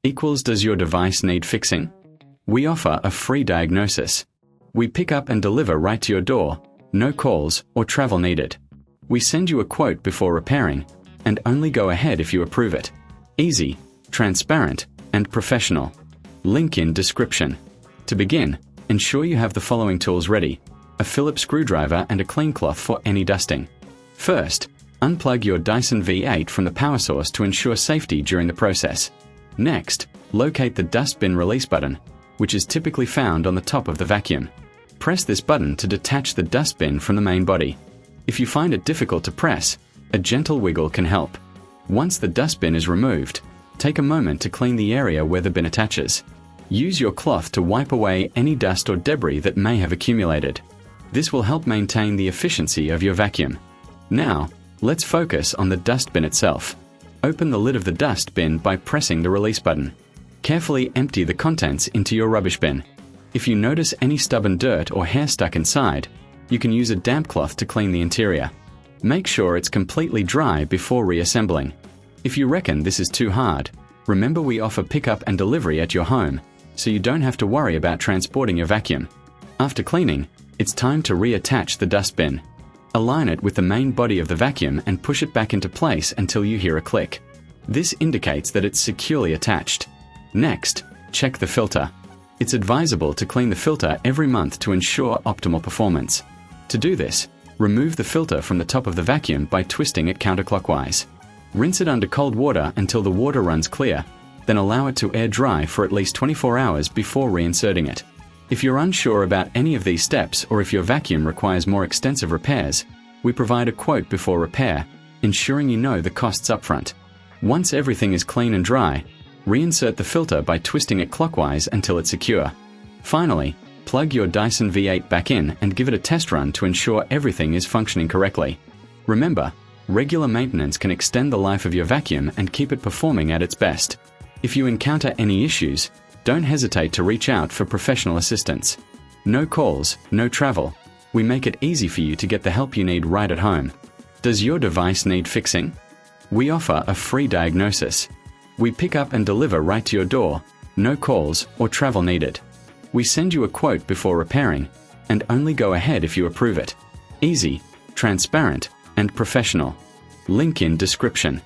equals does your device need fixing? We offer a free diagnosis. We pick up and deliver right to your door, no calls or travel needed. We send you a quote before repairing, and only go ahead if you approve it. Easy, transparent, and professional. Link in description. To begin, ensure you have the following tools ready: a Phillips screwdriver and a clean cloth for any dusting. First, unplug your Dyson V8 from the power source to ensure safety during the process. Next, locate the dustbin release button, which is typically found on the top of the vacuum. Press this button to detach the dustbin from the main body. If you find it difficult to press, a gentle wiggle can help. Once the dustbin is removed, take a moment to clean the area where the bin attaches. Use your cloth to wipe away any dust or debris that may have accumulated. This will help maintain the efficiency of your vacuum. Now, let's focus on the dustbin itself. Open the lid of the dustbin by pressing the release button. Carefully empty the contents into your rubbish bin. If you notice any stubborn dirt or hair stuck inside, you can use a damp cloth to clean the interior. Make sure it's completely dry before reassembling. If you reckon this is too hard, remember we offer pickup and delivery at your home, so you don't have to worry about transporting your vacuum. After cleaning, it's time to reattach the dustbin. Align it with the main body of the vacuum and push it back into place until you hear a click. This indicates that it's securely attached. Next, check the filter. It's advisable to clean the filter every month to ensure optimal performance. To do this, remove the filter from the top of the vacuum by twisting it counterclockwise. Rinse it under cold water until the water runs clear, then allow it to air dry for at least 24 hours before reinserting it. If you're unsure about any of these steps or if your vacuum requires more extensive repairs, we provide a quote before repair, ensuring you know the costs upfront. Once everything is clean and dry, reinsert the filter by twisting it clockwise until it's secure. Finally, plug your Dyson V8 back in and give it a test run to ensure everything is functioning correctly. Remember, regular maintenance can extend the life of your vacuum and keep it performing at its best. If you encounter any issues, don't hesitate to reach out for professional assistance. No calls, no travel. We make it easy for you to get the help you need right at home. Does your device need fixing? We offer a free diagnosis. We pick up and deliver right to your door, no calls or travel needed. We send you a quote before repairing, and only go ahead if you approve it. Easy, transparent, and professional. Link in description.